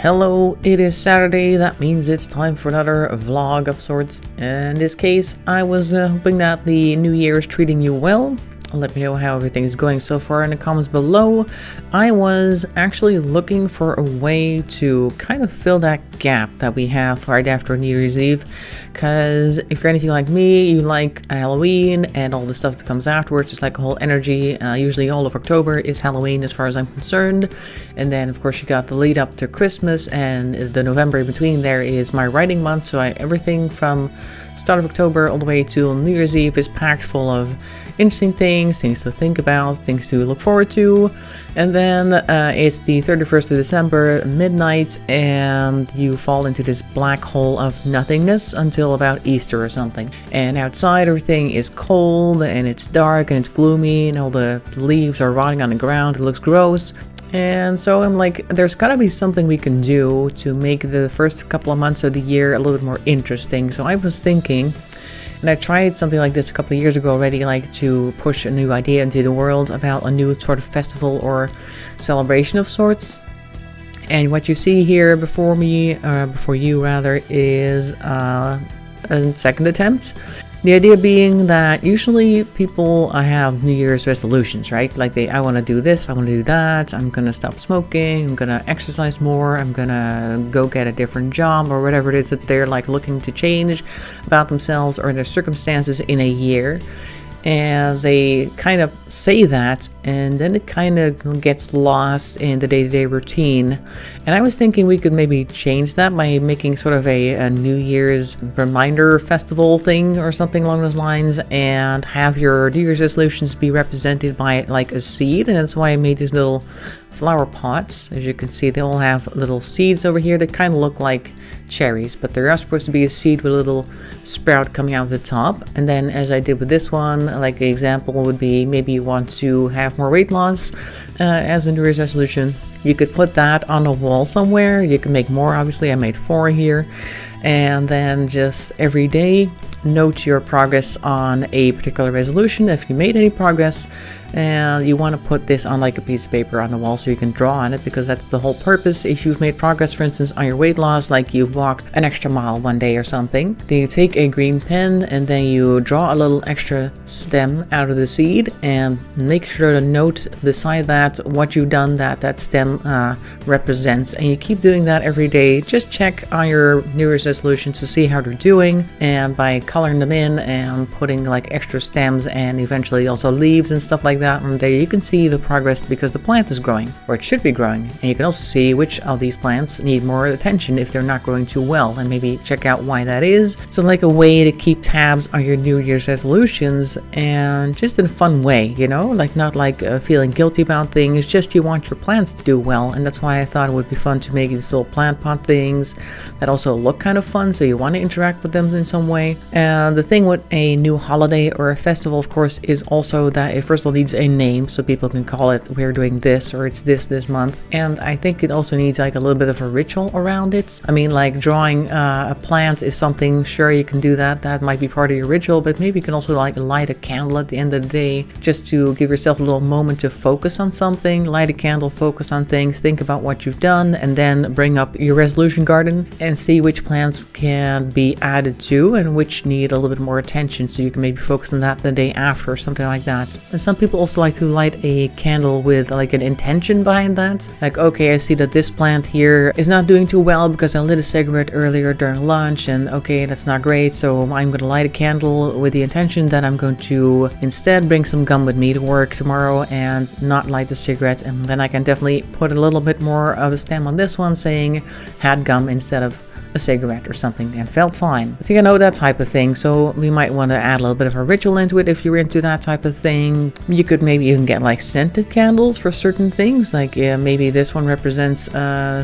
Hello, it is Saturday. That means it's time for another vlog of sorts. In this case, I was hoping that the new year is treating you well. Let me know how everything is going so far in the comments below. I was actually looking for a way to kind of fill that gap that we have right after New Year's Eve, because if you're anything like me, you like Halloween and all the stuff that comes afterwards. It's like a whole energy. Usually all of October is Halloween as far as I'm concerned, and then of course you got the lead up to Christmas, and the November in between there is my writing month. So everything from start of October all the way to New Year's Eve is packed full of interesting things to think about, things to look forward to. And then it's the 31st of December, midnight, and you fall into this black hole of nothingness until about Easter or something. And outside everything is cold and it's dark and it's gloomy and all the leaves are rotting on the ground. It looks gross. And so I'm like, there's gotta be something we can do to make the first couple of months of the year a little bit more interesting. So I was thinking, and I tried something like this a couple of years ago already, like to push a new idea into the world about a new sort of festival or celebration of sorts. And what you see here before me, before you rather, is a second attempt. The idea being that usually people have New Year's resolutions, right? Like I want to do this, I want to do that, I'm going to stop smoking, I'm going to exercise more, I'm going to go get a different job, or whatever it is that they're like looking to change about themselves or their circumstances in a year. And they kind of say that, and then it kind of gets lost in the day-to-day routine. And I was thinking we could maybe change that by making sort of a New Year's reminder festival thing or something along those lines, and have your New Year's resolutions be represented by like a seed. And that's why I made these little flower pots. As you can see, they all have little seeds over here that kind of look like cherries, but there are supposed to be a seed with a little sprout coming out of the top. And then, as I did with this one, like the example would be, maybe you want to have more weight loss as a New Year's resolution. You could put that on a wall somewhere. You can make more, obviously I made 4 here. And then just every day note your progress on a particular resolution. If you made any progress, and you want to put this on like a piece of paper on the wall so you can draw on it, because that's the whole purpose. If you've made progress, for instance, on your weight loss, like you've walked an extra mile one day or something, then you take a green pen and then you draw a little extra stem out of the seed and make sure to note beside that what you've done that stem represents. And you keep doing that every day. Just check on your New Year's resolutions to see how they're doing, and by coloring them in and putting like extra stems and eventually also leaves and stuff like that, and there you can see the progress, because the plant is growing, or it should be growing. And you can also see which of these plants need more attention if they're not growing too well, and maybe check out why that is. So like a way to keep tabs on your New Year's resolutions, and just in a fun way, you know, like not like feeling guilty about things, just you want your plants to do well. And that's why I thought it would be fun to make these little plant pot things that also look kind of fun, so you want to interact with them in some way. And the thing with a new holiday or a festival, of course, is also that it first of all needs a name, so people can call it we're doing this, or it's this month. And I think it also needs like a little bit of a ritual around it. I mean, like drawing a plant is something, sure, you can do that might be part of your ritual, but maybe you can also like light a candle at the end of the day, just to give yourself a little moment to focus on something. Light a candle, focus on things, think about what you've done, and then bring up your resolution garden and see which plants can be added to and which need a little bit more attention, so you can maybe focus on that the day after or something like that. And some people also like to light a candle with like an intention behind that. Like, okay, I see that this plant here is not doing too well because I lit a cigarette earlier during lunch, and okay, that's not great, so I'm going to light a candle with the intention that I'm going to instead bring some gum with me to work tomorrow and not light the cigarette. And then I can definitely put a little bit more of a stem on this one saying had gum instead of a cigarette or something, and felt fine. So you know, that type of thing. So we might want to add a little bit of a ritual into it if you're into that type of thing. You could maybe even get like scented candles for certain things, like maybe this one represents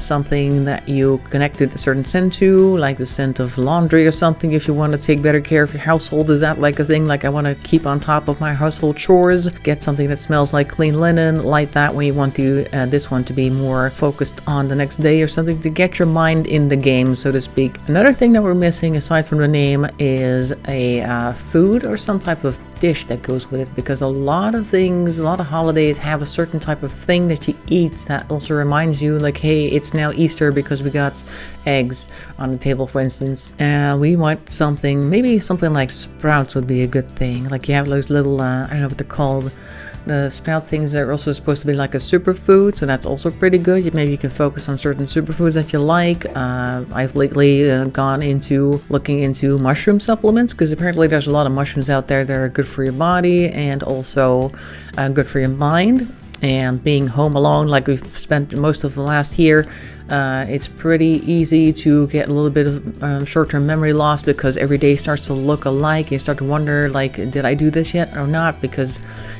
something that you connected a certain scent to, like the scent of laundry or something. If you want to take better care of your household, is that like a thing, like I want to keep on top of my household chores, get something that smells like clean linen, light that when you want to this one to be more focused on the next day or something, to get your mind in the game, so to speak. Another thing that we're missing aside from the name is a food or some type of dish that goes with it, because a lot of holidays have a certain type of thing that you eat that also reminds you, like, hey, it's now Easter because we got eggs on the table, for instance. We want maybe something like sprouts would be a good thing. Like you have those little, I don't know what they're called, the sprout things that are also supposed to be like a superfood, so that's also pretty good. Maybe you can focus on certain superfoods that you like. I've lately gone into looking into mushroom supplements, because apparently there's a lot of mushrooms out there that are good for your body and also good for your mind. And being home alone, like we've spent most of the last year, it's pretty easy to get a little bit of short-term memory loss, because every day starts to look alike. You start to wonder, like, did I do this yet or not? Because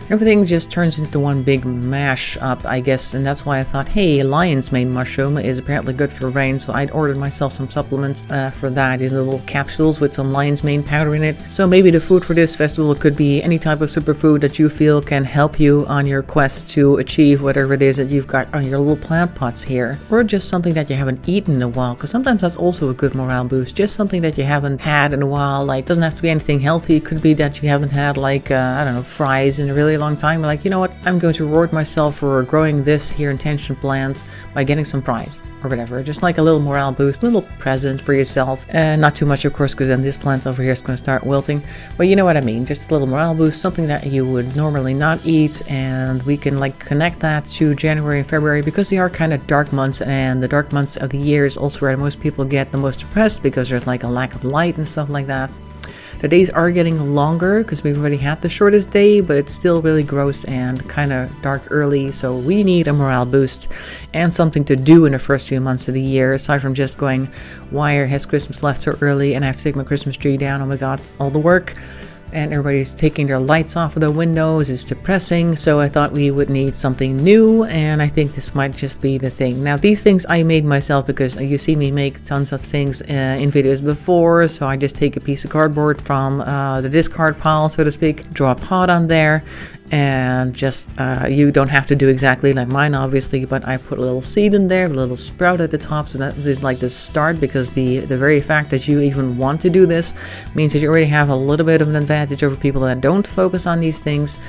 everything just turns into one big mash up, I guess. And that's why I thought, hey, lion's mane mushroom is apparently good for the brain. So I'd ordered myself some supplements for that. These little capsules with some lion's mane powder in it. So maybe the food for this festival could be any type of superfood that you feel can help you on your quest to achieve whatever it is that you've got on your little plant pots here. Or just something that you haven't eaten in a while, because sometimes that's also a good morale boost. Just something that you haven't had in a while. Like, doesn't have to be anything healthy. It could be that you haven't had, like, I don't know, fries in a really long time. You're like, you know what, I'm going to reward myself for growing this here intention plant by getting some fries or whatever. Just like a little morale boost, a little present for yourself. And not too much, of course, because then this plant over here is going to start wilting. But you know what I mean, just a little morale boost, something that you would normally not eat. And we can like connect that to January and February, because they are kind of dark months, and the dark months of the year is also where most people get the most depressed, because there's like a lack of light and stuff like that. The days are getting longer because we've already had the shortest day, but it's still really gross and kind of dark early, so we need a morale boost and something to do in the first few months of the year, aside from just going, why has Christmas left so early and I have to take my Christmas tree down, oh my god, all the work. And everybody's taking their lights off of the windows. It's depressing, so I thought we would need something new, and I think this might just be the thing. Now, these things I made myself, because you see me make tons of things in videos before, so I just take a piece of cardboard from the discard pile, so to speak, draw a pot on there, and just you don't have to do exactly like mine, obviously, but I put a little seed in there, a little sprout at the top, so that is like the start, because the very fact that you even want to do this means that you already have a little bit of an advantage over people that don't focus on these things,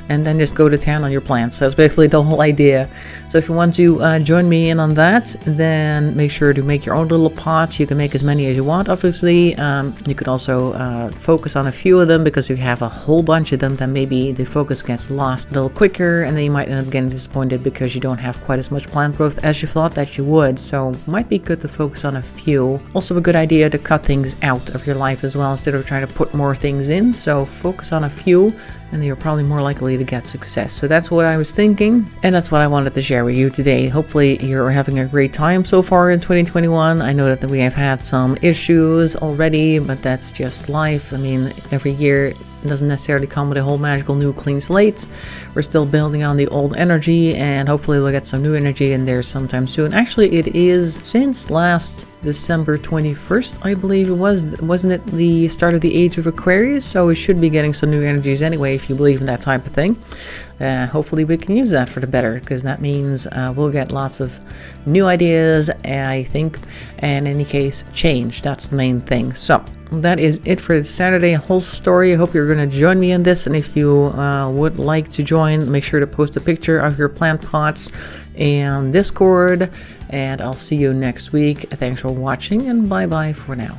and then just go to town on your plants. That's basically the whole idea. So if you want to join me in on that, then make sure to make your own little pots. You can make as many as you want, obviously. You could also focus on a few of them, because if you have a whole bunch of them, then maybe the focus gets lost a little quicker, and then you might end up getting disappointed because you don't have quite as much plant growth as you thought that you would. So it might be good to focus on a few. Also a good idea to cut things out of your life as well, instead of trying to put more things in. So focus on a few, and you're probably more likely to get success. So that's what I was thinking, and that's what I wanted to share with you today. Hopefully you're having a great time so far in 2021. I know that we have had some issues already, but that's just life. I mean, every year doesn't necessarily come with a whole magical new clean slate. We're still building on the old energy, and hopefully we'll get some new energy in there sometime soon. Actually, it is since last December 21st, I believe it was. Wasn't it the start of the age of Aquarius? So we should be getting some new energies anyway, if you believe in that type of thing. Hopefully we can use that for the better, because that means we'll get lots of new ideas, I think, and in any case, change. That's the main thing. So that is it for Saturday whole story. I hope you're going to join me in this, and if you would like to join, make sure to post a picture of your plant pots in Discord, and I'll see you next week. Thanks for watching, and bye bye for now.